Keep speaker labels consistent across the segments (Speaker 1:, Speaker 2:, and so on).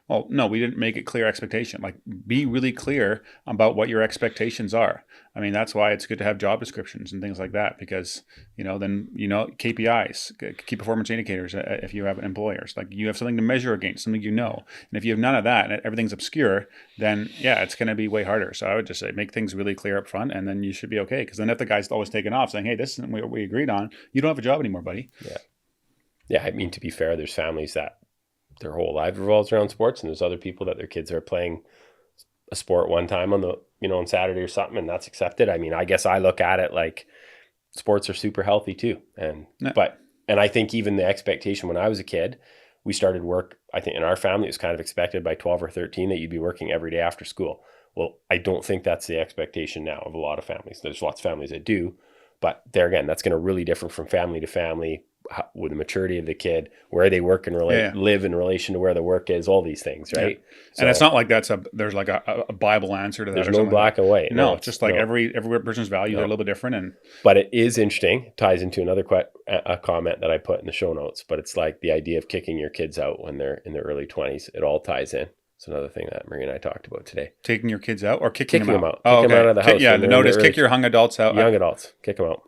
Speaker 1: Well, no, we didn't make it clear expectation. Like, be really clear about what your expectations are. I mean, that's why it's good to have job descriptions and things like that, because, then, KPIs, key performance indicators, if you have employers, like you have something to measure against, something And if you have none of that and everything's obscure, then yeah, it's going to be way harder. So I would just say make things really clear up front, and then you should be okay. Because then if the guy's always taking off saying, hey, this isn't what we agreed on, you don't have a job anymore, buddy.
Speaker 2: Yeah. Yeah. I mean, to be fair, there's families that their whole life revolves around sports, and there's other people that their kids are playing a sport one time on Saturday or something, and that's accepted. I mean, I guess I look at it like sports are super healthy too. And I think even the expectation when I was a kid, we started work, I think in our family, it was kind of expected by 12 or 13 that you'd be working every day after school. Well, I don't think that's the expectation now of a lot of families. There's lots of families that do, but there again, that's going to really differ from family to family, with the maturity of the kid, where they work and live in relation to where the work is, all these things, right?
Speaker 1: Yeah. So, and it's not like there's like a Bible answer to that.
Speaker 2: There's no black and white.
Speaker 1: No, it's just like every person's values are a little bit different.
Speaker 2: But it is interesting. It ties into another a comment that I put in the show notes. But it's like the idea of kicking your kids out when they're in their early 20s. It all ties in. It's another thing that Marie and I talked about today.
Speaker 1: Taking your kids out or kicking them out?
Speaker 2: Oh, kick them out of the house.
Speaker 1: Yeah, the note is kick your young adults out.
Speaker 2: Young adults, kick them out.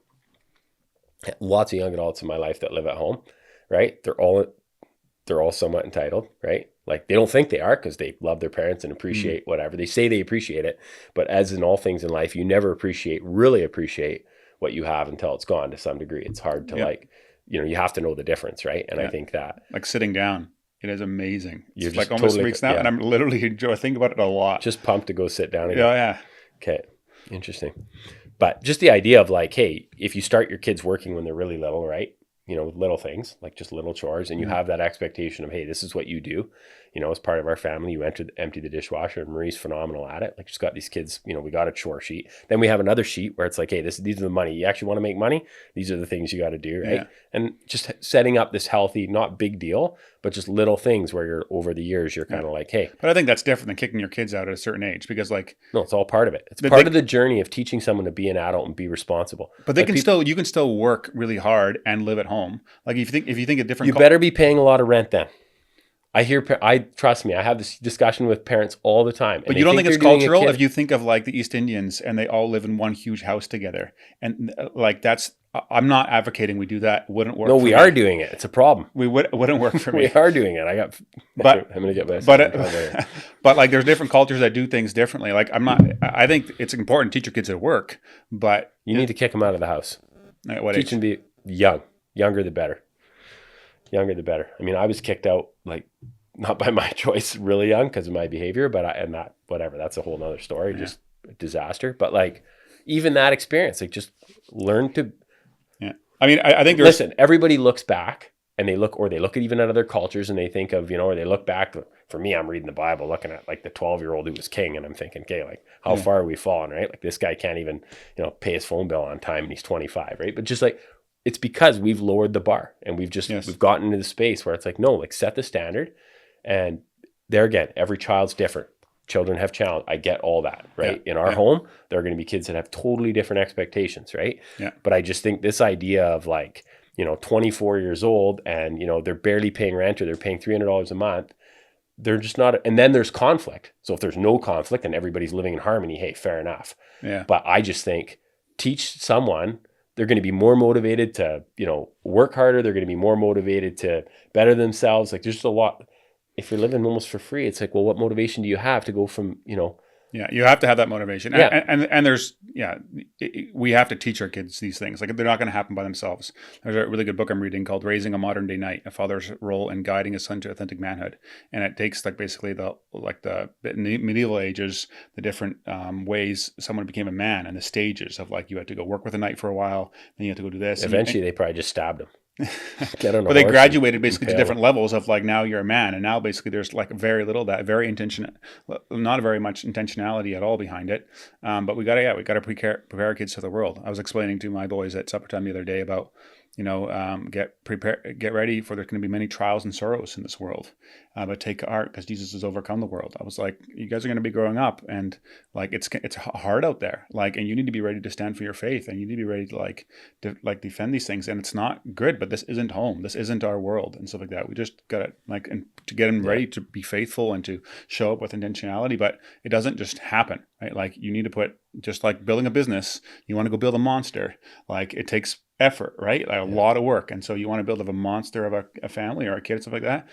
Speaker 2: Lots of young adults in my life that live at home, right? They're all somewhat entitled, right? Like they don't think they are because they love their parents and appreciate whatever. They say they appreciate it, but as in all things in life, you never really appreciate what you have until it's gone to some degree. It's hard to you have to know the difference, right? And I think that
Speaker 1: like sitting down, it is amazing. It's like
Speaker 2: almost
Speaker 1: totally, freaks out, and I'm literally I think about it a lot.
Speaker 2: Just pumped to go sit down again.
Speaker 1: Yeah.
Speaker 2: Okay, interesting. But just the idea of like, hey, if you start your kids working when they're really little, right? With little things, like just little chores, and you have that expectation of, hey, this is what you do. As part of our family, you empty the dishwasher, and Marie's phenomenal at it. Like she's got these kids, we got a chore sheet. Then we have another sheet where it's like, hey, these are the money. You actually want to make money? These are the things you got to do, right? Yeah. And just setting up this healthy, not big deal, but just little things where you're over the years, you're kind of like, hey.
Speaker 1: But I think that's different than kicking your kids out at a certain age, because like.
Speaker 2: No, it's all part of it. It's part of the journey of teaching someone to be an adult and be responsible.
Speaker 1: But you can still work really hard and live at home. Like if you think a different.
Speaker 2: You better be paying a lot of rent then. Trust me, I have this discussion with parents all the time.
Speaker 1: But you don't think it's cultural if you think of like the East Indians and they all live in one huge house together. And like I'm not advocating we do that. Wouldn't work.
Speaker 2: No, we are doing it. It's a problem.
Speaker 1: Wouldn't work for me.
Speaker 2: We are doing it. I'm going to get myself.
Speaker 1: But like there's different cultures that do things differently. Like I think it's important to teach your kids at work, but.
Speaker 2: You need to kick them out of the house.
Speaker 1: Teach
Speaker 2: them to be young. Younger the better. Younger the better. I mean, I was kicked out, like, not by my choice, really young because of my behavior, but that's a whole nother story, just a disaster. But like, even that experience, like, just learn to.
Speaker 1: Yeah, I mean, I think
Speaker 2: listen. Everybody looks back and they look at even at other cultures and they think of or they look back. For me, I'm reading the Bible, looking at like the 12-year-old who was king, and I'm thinking, okay, like how far are we fallen, right? Like this guy can't even pay his phone bill on time, and he's 25, right? But just like. It's because we've lowered the bar and we've gotten into the space where it's like, no, like set the standard. And there again, every child's different. Children have challenge. I get all that, right? In our home, there are going to be kids that have totally different expectations, right?
Speaker 1: Yeah.
Speaker 2: But I just think this idea of like, 24 years old and, they're barely paying rent or they're paying $300 a month. They're just not, and then there's conflict. So if there's no conflict and everybody's living in harmony, hey, fair enough.
Speaker 1: Yeah.
Speaker 2: But I just think teach someone. They're going to be more motivated to, work harder. They're going to be more motivated to better themselves. Like there's just a lot. If you're living almost for free, it's like, well, what motivation do you have to go from,
Speaker 1: Yeah, you have to have that motivation.
Speaker 2: Yeah.
Speaker 1: And there's, we have to teach our kids these things. Like they're not going to happen by themselves. There's a really good book I'm reading called Raising a Modern Day Knight, a father's role in guiding his son to authentic manhood. And it takes like basically the medieval ages, the different ways someone became a man and the stages of like, you had to go work with a knight for a while. Then you had to go do this.
Speaker 2: Eventually they probably just stabbed him.
Speaker 1: But they graduated basically to different levels of like, now you're a man, and now basically there's like very little not very much intentionality at all behind it. But we gotta prepare our kids for the world. I was explaining to my boys at supper time the other day about get ready for there's going to be many trials and sorrows in this world. but take heart because Jesus has overcome the world. I was like, you guys are going to be growing up, and like it's hard out there, like, and you need to be ready to stand for your faith, and you need to be ready to like defend these things. And it's not good, but this isn't home. This isn't our world and stuff like that. We just got to like, and to get them ready to be faithful and to show up with intentionality, but it doesn't just happen, right? Like you need to put, just like building a business, you want to go build a monster, like it takes effort, right? Like a lot of work. And so you want to build a monster of a family or a kid, stuff like that.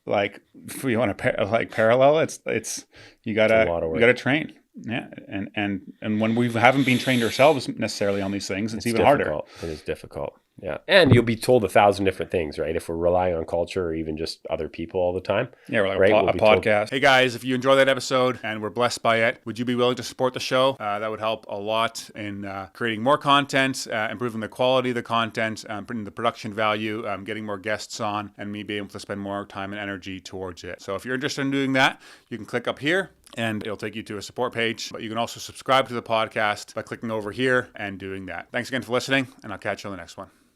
Speaker 1: Like if you want to like parallel, it's you gotta train. Yeah. And when we haven't been trained ourselves necessarily on these things, it's even
Speaker 2: difficult.
Speaker 1: harder.
Speaker 2: It is difficult. Yeah. And you'll be told 1,000 different things, right? If we're relying on culture or even just other people all the time.
Speaker 1: Yeah, we're like
Speaker 2: right?
Speaker 1: a podcast. Hey guys, if you enjoy that episode and were blessed by it, would you be willing to support the show? That would help a lot in creating more content, improving the quality of the content, bringing the production value, getting more guests on, and me being able to spend more time and energy towards it. So if you're interested in doing that, you can click up here and it'll take you to a support page. But you can also subscribe to the podcast by clicking over here and doing that. Thanks again for listening, and I'll catch you on the next one.